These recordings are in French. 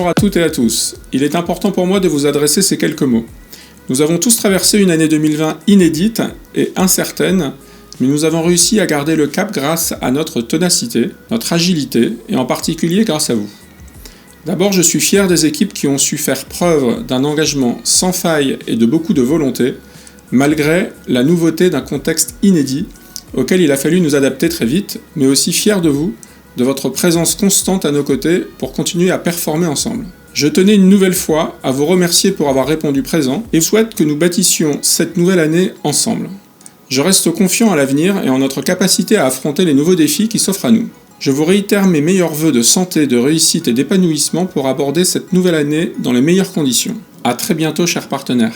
Bonjour à toutes et à tous. Il est important pour moi de vous adresser ces quelques mots. Nous avons tous traversé une année 2020 inédite et incertaine, mais nous avons réussi à garder le cap grâce à notre ténacité, notre agilité et en particulier grâce à vous. D'abord, je suis fier des équipes qui ont su faire preuve d'un engagement sans faille et de beaucoup de volonté, malgré la nouveauté d'un contexte inédit auquel il a fallu nous adapter très vite, mais aussi fier de vous, de votre présence constante à nos côtés pour continuer à performer ensemble. Je tenais une nouvelle fois à vous remercier pour avoir répondu présent et souhaite que nous bâtissions cette nouvelle année ensemble. Je reste confiant à l'avenir et en notre capacité à affronter les nouveaux défis qui s'offrent à nous. Je vous réitère mes meilleurs vœux de santé, de réussite et d'épanouissement pour aborder cette nouvelle année dans les meilleures conditions. À très bientôt, chers partenaires.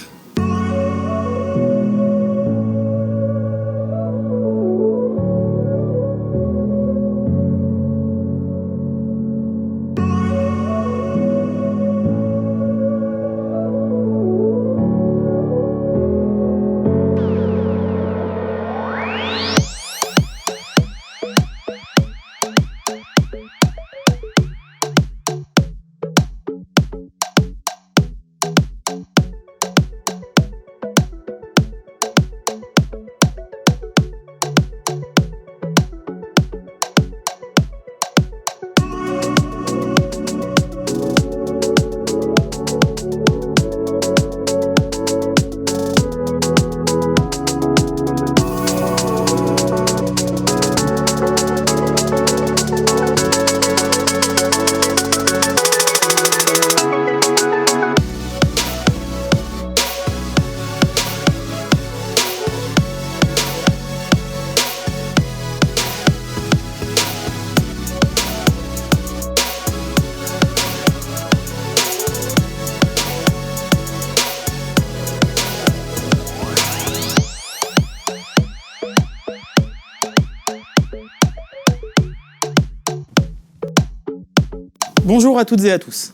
Bonjour à toutes et à tous.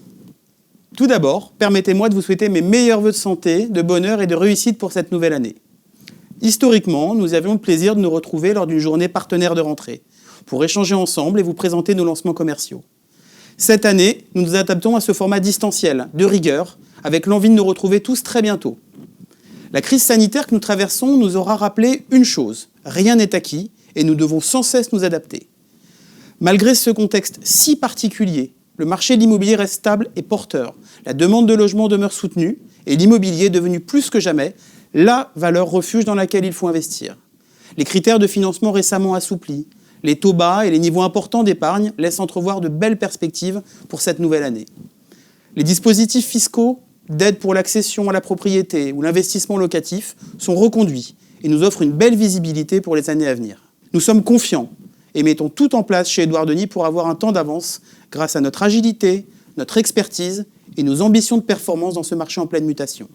Tout d'abord, permettez-moi de vous souhaiter mes meilleurs vœux de santé, de bonheur et de réussite pour cette nouvelle année. Historiquement, nous avions le plaisir de nous retrouver lors d'une journée partenaire de rentrée, pour échanger ensemble et vous présenter nos lancements commerciaux. Cette année, nous nous adaptons à ce format distanciel, de rigueur, avec l'envie de nous retrouver tous très bientôt. La crise sanitaire que nous traversons nous aura rappelé une chose, rien n'est acquis et nous devons sans cesse nous adapter. Malgré ce contexte si particulier, le marché de l'immobilier reste stable et porteur. La demande de logement demeure soutenue et l'immobilier est devenu plus que jamais la valeur refuge dans laquelle il faut investir. Les critères de financement récemment assouplis, les taux bas et les niveaux importants d'épargne laissent entrevoir de belles perspectives pour cette nouvelle année. Les dispositifs fiscaux d'aide pour l'accession à la propriété ou l'investissement locatif sont reconduits et nous offrent une belle visibilité pour les années à venir. Nous sommes confiants et mettons tout en place chez Édouard Denis pour avoir un temps d'avance grâce à notre agilité, notre expertise et nos ambitions de performance dans ce marché en pleine mutation.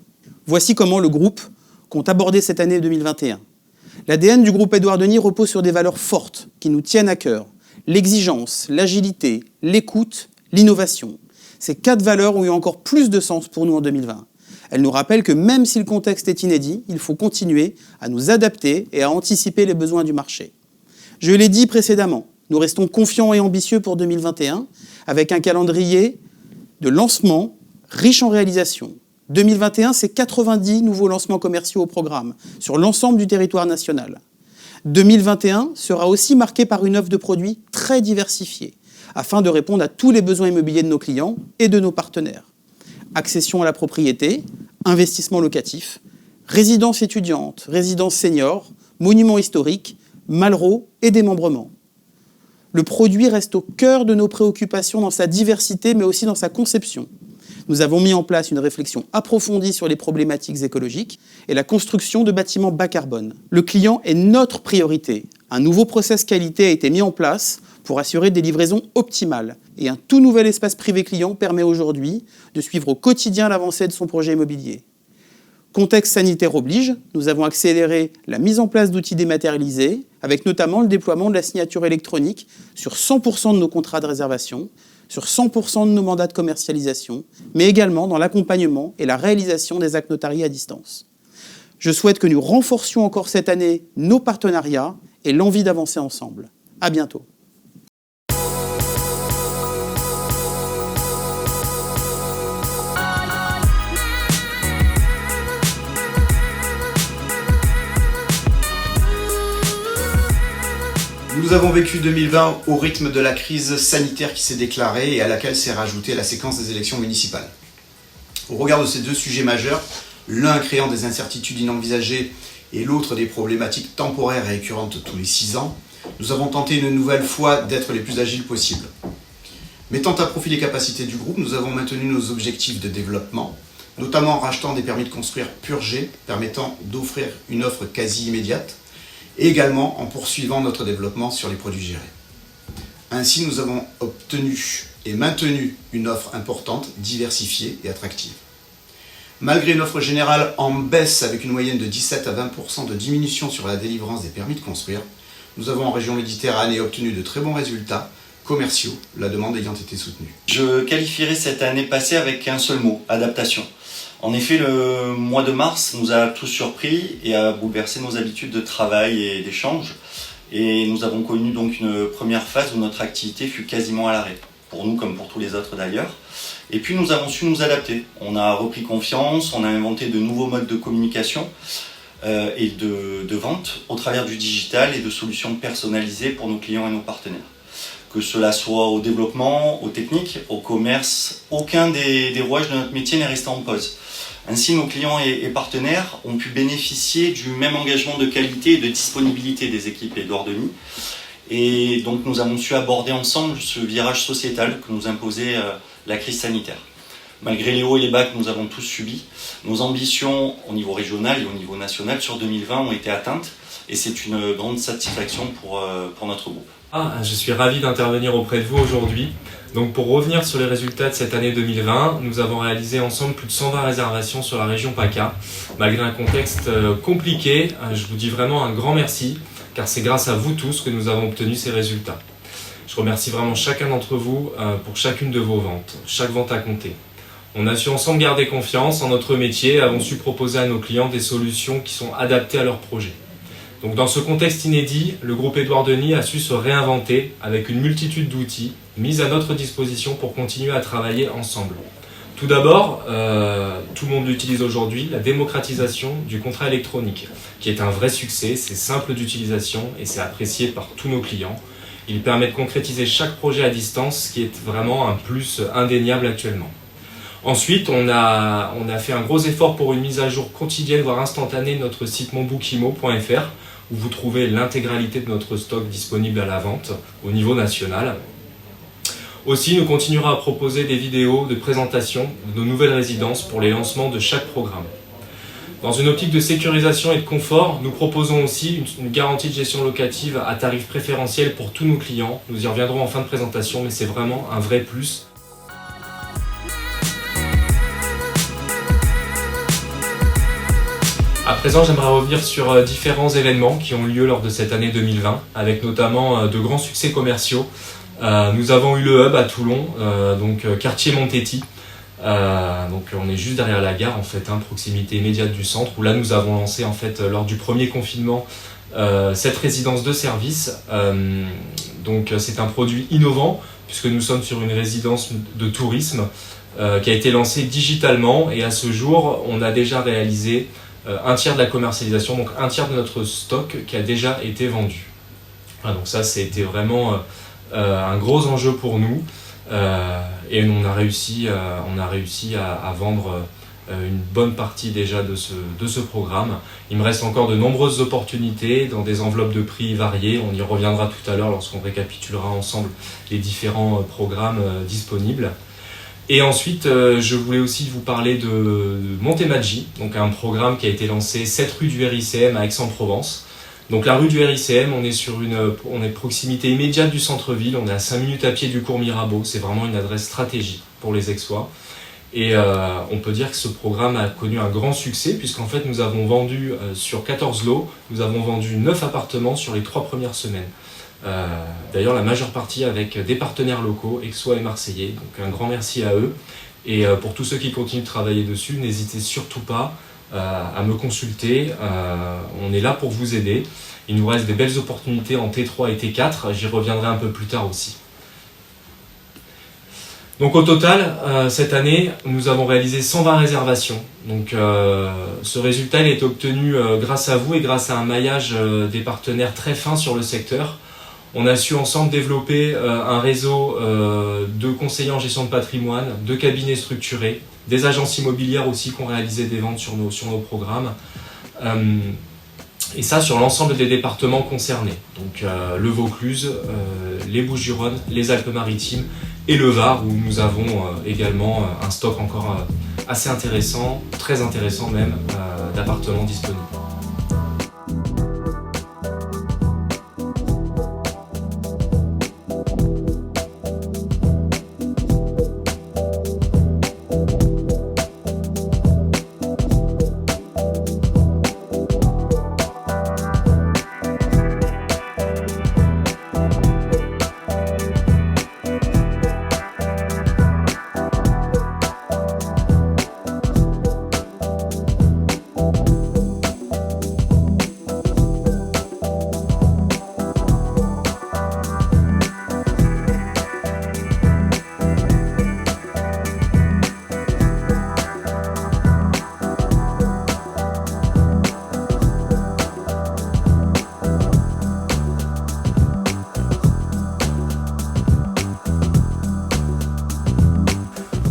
Voici comment le groupe compte aborder cette année 2021. L'ADN du groupe Édouard Denis repose sur des valeurs fortes qui nous tiennent à cœur. L'exigence, l'agilité, l'écoute, l'innovation. Ces 4 valeurs ont eu encore plus de sens pour nous en 2020. Elles nous rappellent que même si le contexte est inédit, il faut continuer à nous adapter et à anticiper les besoins du marché. Je l'ai dit précédemment, nous restons confiants et ambitieux pour 2021, avec un calendrier de lancement riche en réalisations. 2021, c'est 90 nouveaux lancements commerciaux au programme, sur l'ensemble du territoire national. 2021 sera aussi marqué par une offre de produits très diversifiée, afin de répondre à tous les besoins immobiliers de nos clients et de nos partenaires. Accession à la propriété, investissement locatif, résidence étudiante, résidence senior, monuments historiques, Malraux et démembrement. Le produit reste au cœur de nos préoccupations dans sa diversité, mais aussi dans sa conception. Nous avons mis en place une réflexion approfondie sur les problématiques écologiques et la construction de bâtiments bas carbone. Le client est notre priorité. Un nouveau process qualité a été mis en place pour assurer des livraisons optimales. Et un tout nouvel espace privé client permet aujourd'hui de suivre au quotidien l'avancée de son projet immobilier. Contexte sanitaire oblige, nous avons accéléré la mise en place d'outils dématérialisés, avec notamment le déploiement de la signature électronique sur 100% de nos contrats de réservation, sur 100% de nos mandats de commercialisation, mais également dans l'accompagnement et la réalisation des actes notariés à distance. Je souhaite que nous renforcions encore cette année nos partenariats et l'envie d'avancer ensemble. À bientôt. Nous avons vécu 2020 au rythme de la crise sanitaire qui s'est déclarée et à laquelle s'est rajoutée la séquence des élections municipales. Au regard de ces deux sujets majeurs, l'un créant des incertitudes inenvisagées et l'autre des problématiques temporaires et récurrentes tous les 6 ans, nous avons tenté une nouvelle fois d'être les plus agiles possibles. Mettant à profit les capacités du groupe, nous avons maintenu nos objectifs de développement, notamment en rachetant des permis de construire purgés, permettant d'offrir une offre quasi immédiate, et également en poursuivant notre développement sur les produits gérés. Ainsi, nous avons obtenu et maintenu une offre importante, diversifiée et attractive. Malgré une offre générale en baisse avec une moyenne de 17 à 20% de diminution sur la délivrance des permis de construire, nous avons en région Méditerranée obtenu de très bons résultats commerciaux, la demande ayant été soutenue. Je qualifierais cette année passée avec un seul mot, adaptation. En effet, le mois de mars nous a tous surpris et a bouleversé nos habitudes de travail et d'échange. Et nous avons connu donc une première phase où notre activité fut quasiment à l'arrêt, pour nous comme pour tous les autres d'ailleurs. Et puis nous avons su nous adapter. On a repris confiance, on a inventé de nouveaux modes de communication et de vente au travers du digital et de solutions personnalisées pour nos clients et nos partenaires. Que cela soit au développement, aux techniques, au commerce, aucun des rouages de notre métier n'est resté en pause. Ainsi, nos clients et partenaires ont pu bénéficier du même engagement de qualité et de disponibilité des équipes Édouard Denis. Et donc nous avons su aborder ensemble ce virage sociétal que nous imposait la crise sanitaire. Malgré les hauts et les bas que nous avons tous subis, nos ambitions au niveau régional et au niveau national sur 2020 ont été atteintes et c'est une grande satisfaction pour notre groupe. Je suis ravi d'intervenir auprès de vous aujourd'hui. Donc pour revenir sur les résultats de cette année 2020, nous avons réalisé ensemble plus de 120 réservations sur la région PACA. Malgré un contexte compliqué, je vous dis vraiment un grand merci, car c'est grâce à vous tous que nous avons obtenu ces résultats. Je remercie vraiment chacun d'entre vous pour chacune de vos ventes. Chaque vente a compté. On a su ensemble garder confiance en notre métier et avons su proposer à nos clients des solutions qui sont adaptées à leurs projets. Donc dans ce contexte inédit, le groupe Édouard Denis a su se réinventer avec une multitude d'outils mis à notre disposition pour continuer à travailler ensemble. Tout d'abord, tout le monde l'utilise aujourd'hui, la démocratisation du contrat électronique, qui est un vrai succès, c'est simple d'utilisation et c'est apprécié par tous nos clients. Il permet de concrétiser chaque projet à distance, ce qui est vraiment un plus indéniable actuellement. Ensuite, on a fait un gros effort pour une mise à jour quotidienne, voire instantanée, de notre site monbookimo.fr, où vous trouvez l'intégralité de notre stock disponible à la vente au niveau national. Aussi, nous continuerons à proposer des vidéos de présentation de nos nouvelles résidences pour les lancements de chaque programme. Dans une optique de sécurisation et de confort, nous proposons aussi une garantie de gestion locative à tarif préférentiel pour tous nos clients. Nous y reviendrons en fin de présentation, mais c'est vraiment un vrai plus. À présent, j'aimerais revenir sur différents événements qui ont eu lieu lors de cette année 2020, avec notamment de grands succès commerciaux. Nous avons eu le Hub à Toulon, quartier Montetti. Donc on est juste derrière la gare en fait, proximité immédiate du centre, où là nous avons lancé en fait lors du premier confinement cette résidence de service. Donc c'est un produit innovant puisque nous sommes sur une résidence de tourisme qui a été lancée digitalement et à ce jour on a déjà réalisé un tiers de la commercialisation, donc un tiers de notre stock qui a déjà été vendu. Voilà, donc ça c'était vraiment un gros enjeu pour nous. Et on a réussi à vendre une bonne partie déjà de ce programme. Il me reste encore de nombreuses opportunités dans des enveloppes de prix variées. On y reviendra tout à l'heure lorsqu'on récapitulera ensemble les différents programmes disponibles. Et ensuite, je voulais aussi vous parler de Montemaggi, donc un programme qui a été lancé 7 rue du RICM à Aix-en-Provence. Donc la rue du RICM, on est proximité immédiate du centre-ville, on est à 5 minutes à pied du cours Mirabeau, c'est vraiment une adresse stratégique pour les Aixois. Et on peut dire que ce programme a connu un grand succès puisqu'en fait nous avons vendu sur 14 lots, nous avons vendu 9 appartements sur les 3 premières semaines. D'ailleurs la majeure partie avec des partenaires locaux, Aixois et Marseillais, donc un grand merci à eux. Et pour tous ceux qui continuent de travailler dessus, n'hésitez surtout pas à me consulter, on est là pour vous aider. Il nous reste des belles opportunités en T3 et T4, j'y reviendrai un peu plus tard aussi. Donc au total, cette année, nous avons réalisé 120 réservations. Donc ce résultat il est obtenu grâce à vous et grâce à un maillage des partenaires très fin sur le secteur. On a su ensemble développer un réseau de conseillers en gestion de patrimoine, de cabinets structurés, des agences immobilières aussi qui ont réalisé des ventes sur nos programmes. Et ça sur l'ensemble des départements concernés. Donc le Vaucluse, les Bouches-du-Rhône, les Alpes-Maritimes et le Var où nous avons également un stock encore assez intéressant, très intéressant même, d'appartements disponibles.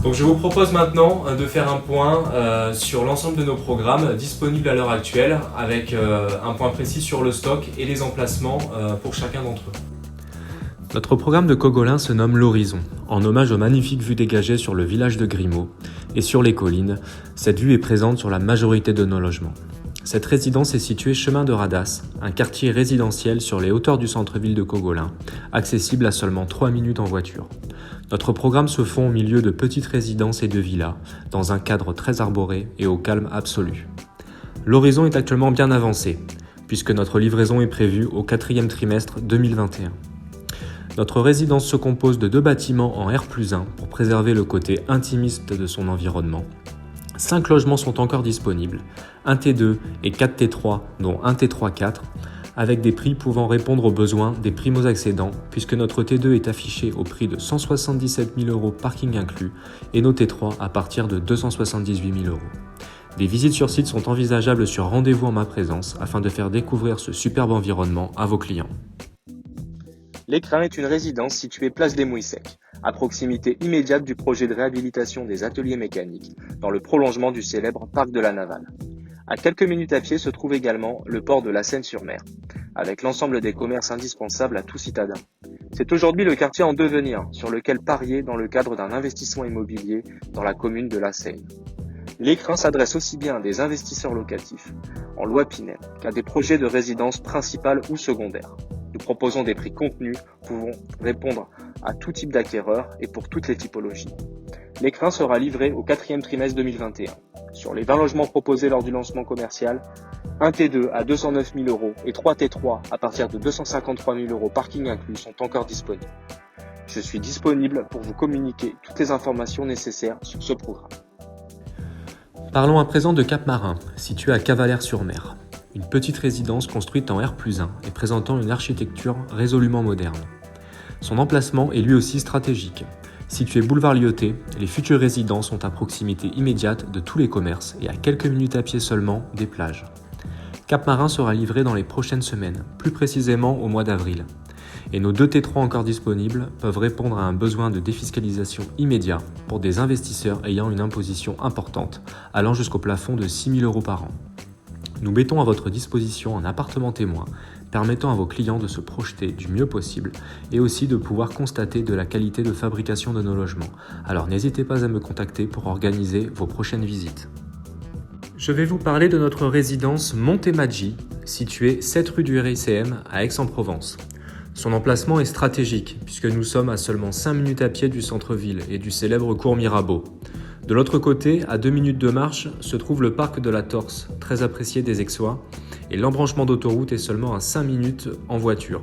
Donc je vous propose maintenant de faire un point sur l'ensemble de nos programmes disponibles à l'heure actuelle avec un point précis sur le stock et les emplacements pour chacun d'entre eux. Notre programme de Cogolin se nomme l'Horizon, en hommage aux magnifiques vues dégagées sur le village de Grimaud et sur les collines. Cette vue est présente sur la majorité de nos logements. Cette résidence est située chemin de Radas, un quartier résidentiel sur les hauteurs du centre-ville de Cogolin, accessible à seulement 3 minutes en voiture. Notre programme se fond au milieu de petites résidences et de villas, dans un cadre très arboré et au calme absolu. L'Horizon est actuellement bien avancé, puisque notre livraison est prévue au 4e trimestre 2021. Notre résidence se compose de 2 bâtiments en R+1 pour préserver le côté intimiste de son environnement. 5 logements sont encore disponibles, un T2 et 4 T3, dont un T3-4, avec des prix pouvant répondre aux besoins des primo-accédants, puisque notre T2 est affiché au prix de 177 000 € parking inclus et nos T3 à partir de 278 000 €. Des visites sur site sont envisageables sur rendez-vous en ma présence afin de faire découvrir ce superbe environnement à vos clients. L'Écrin est une résidence située place des Mouilles-Secs, à proximité immédiate du projet de réhabilitation des ateliers mécaniques, dans le prolongement du célèbre parc de la Navale. À quelques minutes à pied se trouve également le port de la Seine-sur-Mer, avec l'ensemble des commerces indispensables à tout citadin. C'est aujourd'hui le quartier en devenir, sur lequel parier dans le cadre d'un investissement immobilier dans la commune de La Seyne. L'Écrin s'adresse aussi bien à des investisseurs locatifs, en loi Pinel, qu'à des projets de résidence principale ou secondaire. Nous proposons des prix contenus pouvant répondre à tout type d'acquéreur et pour toutes les typologies. L'Écrin sera livré au 4e trimestre 2021. Sur les 20 logements proposés lors du lancement commercial, un T2 à 209 000 € et 3 T3 à partir de 253 000 € parking inclus sont encore disponibles. Je suis disponible pour vous communiquer toutes les informations nécessaires sur ce programme. Parlons à présent de Cap-Marin, situé à Cavalère-sur-Mer. Une petite résidence construite en R+1 et présentant une architecture résolument moderne. Son emplacement est lui aussi stratégique. Situé boulevard Lyautey, les futurs résidents sont à proximité immédiate de tous les commerces et à quelques minutes à pied seulement des plages. Cap-Marin sera livré dans les prochaines semaines, plus précisément au mois d'avril. Et nos 2 T3 encore disponibles peuvent répondre à un besoin de défiscalisation immédiat pour des investisseurs ayant une imposition importante, allant jusqu'au plafond de 6 000 € par an. Nous mettons à votre disposition un appartement témoin, permettant à vos clients de se projeter du mieux possible et aussi de pouvoir constater de la qualité de fabrication de nos logements. Alors n'hésitez pas à me contacter pour organiser vos prochaines visites. Je vais vous parler de notre résidence Montemaggi, située 7 rue du RICM à Aix-en-Provence. Son emplacement est stratégique puisque nous sommes à seulement 5 minutes à pied du centre-ville et du célèbre cours Mirabeau. De l'autre côté, à 2 minutes de marche, se trouve le parc de la Torse, très apprécié des Aixois, et l'embranchement d'autoroute est seulement à 5 minutes en voiture.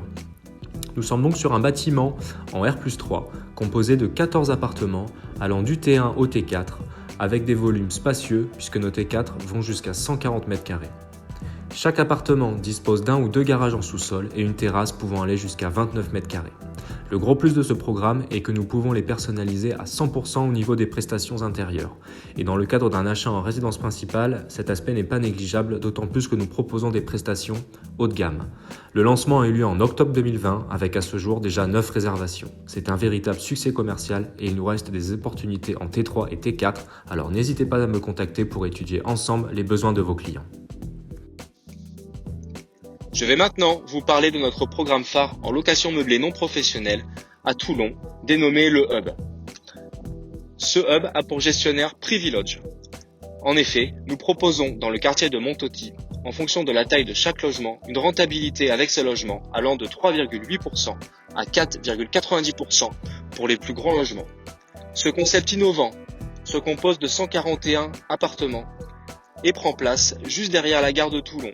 Nous sommes donc sur un bâtiment en R+3, composé de 14 appartements allant du T1 au T4, avec des volumes spacieux puisque nos T4 vont jusqu'à 140 m². Chaque appartement dispose d'un ou 2 garages en sous-sol et une terrasse pouvant aller jusqu'à 29 m². Le gros plus de ce programme est que nous pouvons les personnaliser à 100% au niveau des prestations intérieures. Et dans le cadre d'un achat en résidence principale, cet aspect n'est pas négligeable, d'autant plus que nous proposons des prestations haut de gamme. Le lancement a eu lieu en octobre 2020 avec à ce jour déjà 9 réservations. C'est un véritable succès commercial et il nous reste des opportunités en T3 et T4, alors n'hésitez pas à me contacter pour étudier ensemble les besoins de vos clients. Je vais maintenant vous parler de notre programme phare en location meublée non professionnelle à Toulon, dénommé le Hub. Ce Hub a pour gestionnaire Privilodge. En effet, nous proposons dans le quartier de Montauty, en fonction de la taille de chaque logement, une rentabilité avec ce logement allant de 3,8% à 4,90% pour les plus grands logements. Ce concept innovant se compose de 141 appartements et prend place juste derrière la gare de Toulon.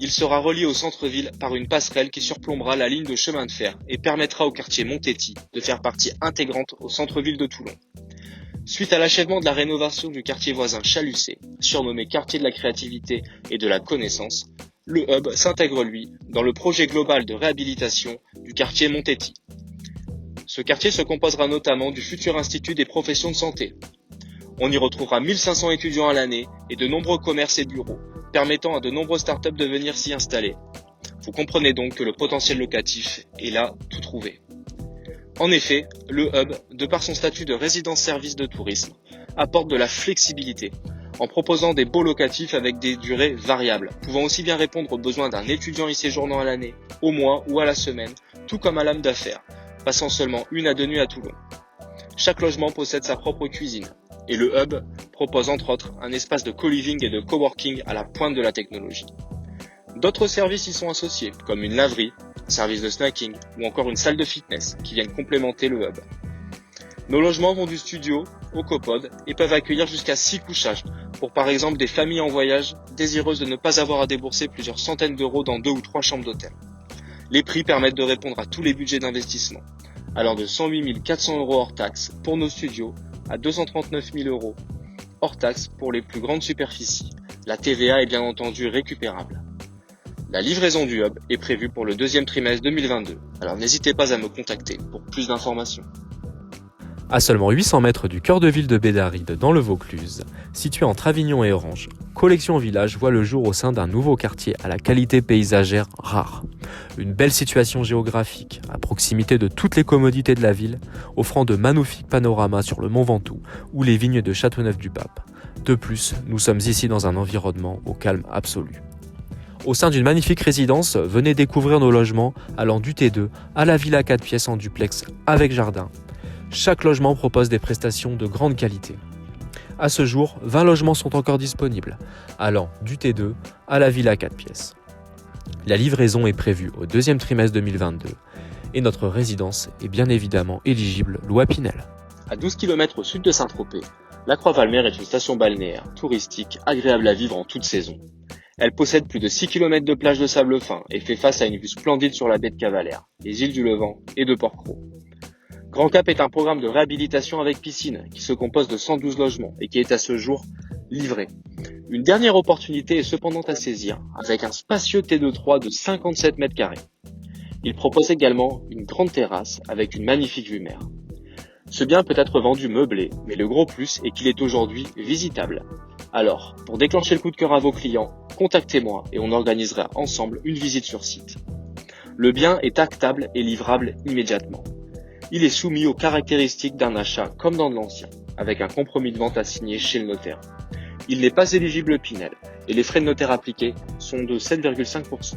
Il sera relié au centre-ville par une passerelle qui surplombera la ligne de chemin de fer et permettra au quartier Montauty de faire partie intégrante au centre-ville de Toulon. Suite à l'achèvement de la rénovation du quartier voisin Chalucé, surnommé quartier de la créativité et de la connaissance, le Hub s'intègre lui dans le projet global de réhabilitation du quartier Montauty. Ce quartier se composera notamment du futur institut des professions de santé. On y retrouvera 1500 étudiants à l'année et de nombreux commerces et bureaux, permettant à de nombreuses startups de venir s'y installer. Vous comprenez donc que le potentiel locatif est là tout trouvé. En effet, le Hub, de par son statut de résidence-service de tourisme, apporte de la flexibilité, en proposant des baux locatifs avec des durées variables, pouvant aussi bien répondre aux besoins d'un étudiant y séjournant à l'année, au mois ou à la semaine, tout comme à l'âme d'affaires, passant seulement 1 à 2 nuits à Toulon. Chaque logement possède sa propre cuisine, et le Hub propose entre autres un espace de co-living et de coworking à la pointe de la technologie. D'autres services y sont associés, comme une laverie, un service de snacking ou encore une salle de fitness qui viennent complémenter le Hub. Nos logements vont du studio au copod et peuvent accueillir jusqu'à 6 couchages pour par exemple des familles en voyage désireuses de ne pas avoir à débourser plusieurs centaines d'euros dans 2 ou 3 chambres d'hôtel. Les prix permettent de répondre à tous les budgets d'investissement, allant de 108 400 € hors taxes pour nos studios à 239 000 € hors taxes pour les plus grandes superficies. La TVA est bien entendu récupérable. La livraison du Hub est prévue pour le 2e trimestre 2022, alors n'hésitez pas à me contacter pour plus d'informations. À seulement 800 mètres du cœur de ville de Bédaride dans le Vaucluse, situé entre Avignon et Orange, Collection Village voit le jour au sein d'un nouveau quartier à la qualité paysagère rare. Une belle situation géographique, à proximité de toutes les commodités de la ville, offrant de magnifiques panoramas sur le Mont Ventoux ou les vignes de Châteauneuf-du-Pape. De plus, nous sommes ici dans un environnement au calme absolu. Au sein d'une magnifique résidence, venez découvrir nos logements allant du T2 à la villa 4 pièces en duplex avec jardin. Chaque logement propose des prestations de grande qualité. À ce jour, 20 logements sont encore disponibles, allant du T2 à la villa 4 pièces. La livraison est prévue au 2e trimestre 2022 et notre résidence est bien évidemment éligible loi Pinel. À 12 km au sud de Saint-Tropez, la Croix-Valmer est une station balnéaire, touristique, agréable à vivre en toute saison. Elle possède plus de 6 km de plage de sable fin et fait face à une vue splendide sur la baie de Cavalère, les îles du Levant et de Port-Cros. Grand Cap est un programme de réhabilitation avec piscine qui se compose de 112 logements et qui est à ce jour livré. Une dernière opportunité est cependant à saisir avec un spacieux T2-3 de 57 mètres carrés. Il propose également une grande terrasse avec une magnifique vue mer. Ce bien peut être vendu meublé, mais le gros plus est qu'il est aujourd'hui visitable. Alors, pour déclencher le coup de cœur à vos clients, contactez-moi et on organisera ensemble une visite sur site. Le bien est actable et livrable immédiatement. Il est soumis aux caractéristiques d'un achat comme dans de l'ancien, avec un compromis de vente à signer chez le notaire. Il n'est pas éligible Pinel et les frais de notaire appliqués sont de 7,5%.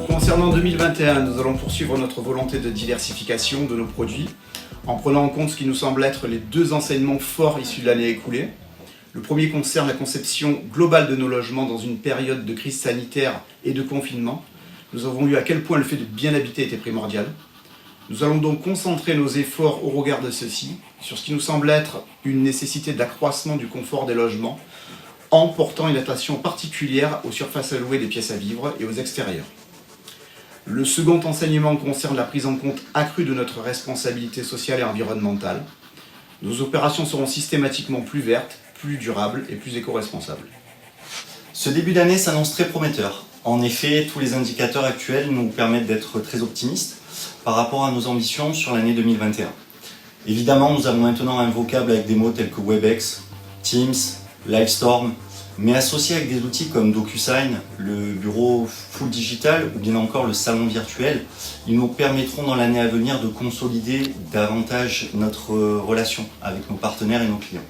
Concernant 2021, nous allons poursuivre notre volonté de diversification de nos produits en prenant en compte ce qui nous semble être les 2 enseignements forts issus de l'année écoulée. Le premier concerne la conception globale de nos logements dans une période de crise sanitaire et de confinement. Nous avons vu à quel point le fait de bien habiter était primordial. Nous allons donc concentrer nos efforts au regard de ceci sur ce qui nous semble être une nécessité d'accroissement du confort des logements en portant une attention particulière aux surfaces allouées des pièces à vivre et aux extérieurs. Le second enseignement concerne la prise en compte accrue de notre responsabilité sociale et environnementale. Nos opérations seront systématiquement plus vertes, plus durable et plus éco-responsable. Ce début d'année s'annonce très prometteur. En effet, tous les indicateurs actuels nous permettent d'être très optimistes par rapport à nos ambitions sur l'année 2021. Évidemment, nous avons maintenant un vocable avec des mots tels que Webex, Teams, Livestorm, mais associé avec des outils comme DocuSign, le bureau full digital ou bien encore le salon virtuel, ils nous permettront dans l'année à venir de consolider davantage notre relation avec nos partenaires et nos clients.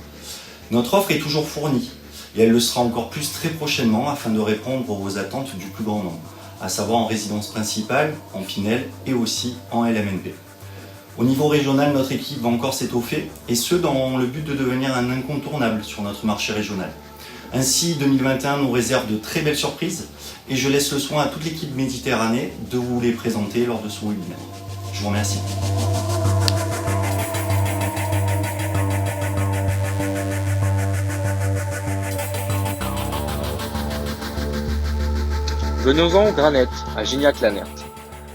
Notre offre est toujours fournie et elle le sera encore plus très prochainement afin de répondre aux attentes du plus grand nombre, à savoir en résidence principale, en Pinel et aussi en LMNP. Au niveau régional, notre équipe va encore s'étoffer et ce dans le but de devenir un incontournable sur notre marché régional. Ainsi, 2021 nous réserve de très belles surprises et je laisse le soin à toute l'équipe Méditerranée de vous les présenter lors de ce webinaire. Je vous remercie. Venons-en au Granette, à Gignac-Lanert.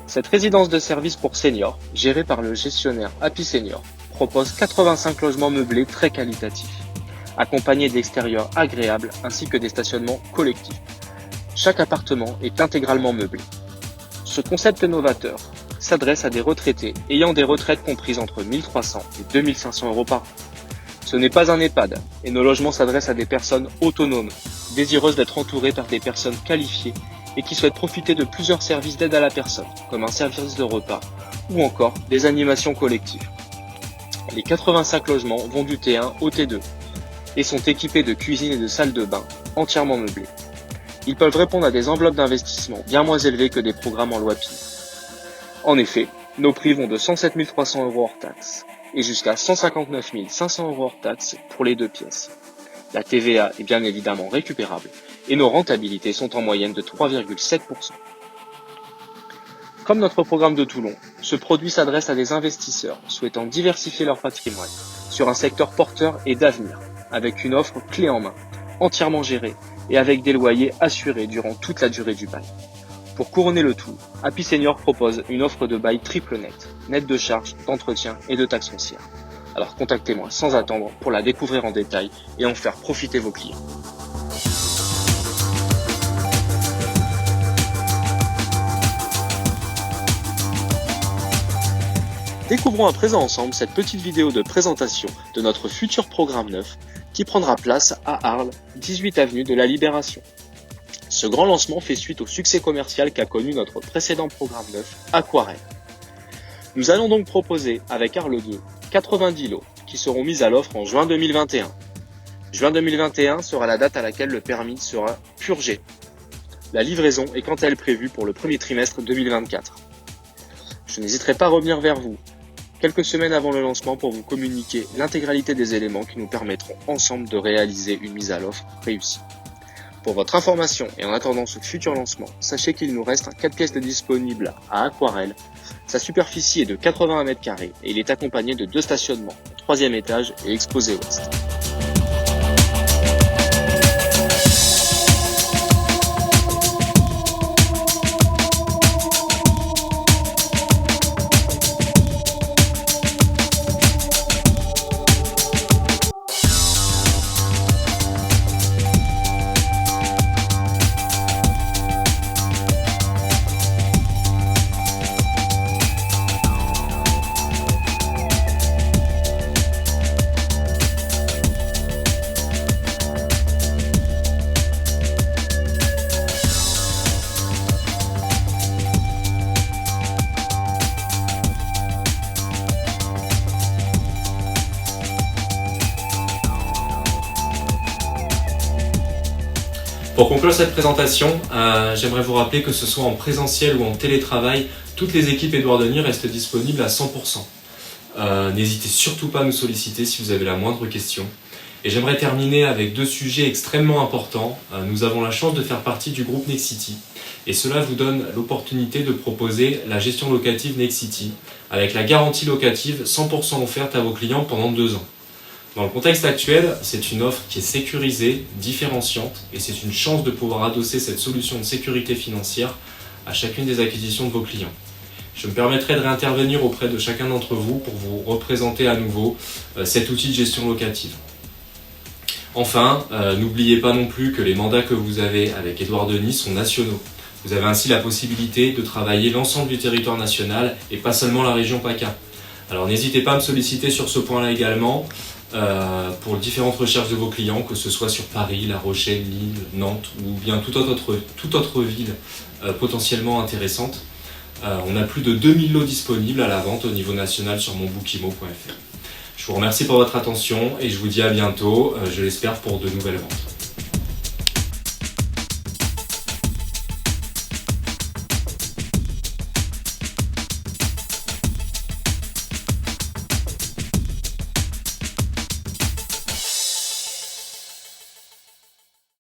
Cette résidence de service pour seniors, gérée par le gestionnaire Happy Senior, propose 85 logements meublés très qualitatifs, accompagnés d'extérieurs agréables ainsi que des stationnements collectifs. Chaque appartement est intégralement meublé. Ce concept novateur s'adresse à des retraités ayant des retraites comprises entre 1 300 et 2 500 euros par an. Ce n'est pas un EHPAD et nos logements s'adressent à des personnes autonomes, désireuses d'être entourées par des personnes qualifiées et qui souhaitent profiter de plusieurs services d'aide à la personne, comme un service de repas ou encore des animations collectives. Les 85 logements vont du T1 au T2 et sont équipés de cuisine et de salle de bain entièrement meublées. Ils peuvent répondre à des enveloppes d'investissement bien moins élevées que des programmes en loi PIN. En effet, nos prix vont de 107 300 € hors taxes et jusqu'à 159 500 € hors taxes pour les 2 pièces. La TVA est bien évidemment récupérable et nos rentabilités sont en moyenne de 3,7%. Comme notre programme de Toulon, ce produit s'adresse à des investisseurs souhaitant diversifier leur patrimoine sur un secteur porteur et d'avenir, avec une offre clé en main, entièrement gérée et avec des loyers assurés durant toute la durée du bail. Pour couronner le tout, Happy Senior propose une offre de bail triple net de charges, d'entretien et de taxes foncières. Alors contactez-moi sans attendre pour la découvrir en détail et en faire profiter vos clients. Découvrons à présent ensemble cette petite vidéo de présentation de notre futur programme neuf qui prendra place à Arles, 18 avenue de la Libération. Ce grand lancement fait suite au succès commercial qu'a connu notre précédent programme neuf, Aquarelle. Nous allons donc proposer avec Arles 2 90 lots qui seront mis à l'offre en juin 2021. Juin 2021 sera la date à laquelle le permis sera purgé. La livraison est quant à elle prévue pour le premier trimestre 2024. Je n'hésiterai pas à revenir vers vous quelques semaines avant le lancement pour vous communiquer l'intégralité des éléments qui nous permettront ensemble de réaliser une mise à l'offre réussie. Pour votre information et en attendant ce futur lancement, sachez qu'il nous reste un 4 pièces de disponible à Aquarelle. Sa superficie est de 81 m² et il est accompagné de 2 stationnements, au 3e étage et exposé ouest. Pour conclure cette présentation, j'aimerais vous rappeler que ce soit en présentiel ou en télétravail, toutes les équipes Édouard Denis restent disponibles à 100%. N'hésitez surtout pas à nous solliciter si vous avez la moindre question. Et j'aimerais terminer avec 2 sujets extrêmement importants. Nous avons la chance de faire partie du groupe Nexity et cela vous donne l'opportunité de proposer la gestion locative Nexity avec la garantie locative 100% offerte à vos clients pendant 2 ans. Dans le contexte actuel, c'est une offre qui est sécurisée, différenciante et c'est une chance de pouvoir adosser cette solution de sécurité financière à chacune des acquisitions de vos clients. Je me permettrai de réintervenir auprès de chacun d'entre vous pour vous représenter à nouveau cet outil de gestion locative. Enfin, n'oubliez pas non plus que les mandats que vous avez avec Édouard Denis sont nationaux. Vous avez ainsi la possibilité de travailler l'ensemble du territoire national et pas seulement la région PACA. Alors n'hésitez pas à me solliciter sur ce point-là également pour différentes recherches de vos clients, que ce soit sur Paris, La Rochelle, Lille, Nantes ou bien toute autre ville potentiellement intéressante. On a plus de 2000 lots disponibles à la vente au niveau national sur monbookimo.fr. Je vous remercie pour votre attention et je vous dis à bientôt, je l'espère, pour de nouvelles ventes.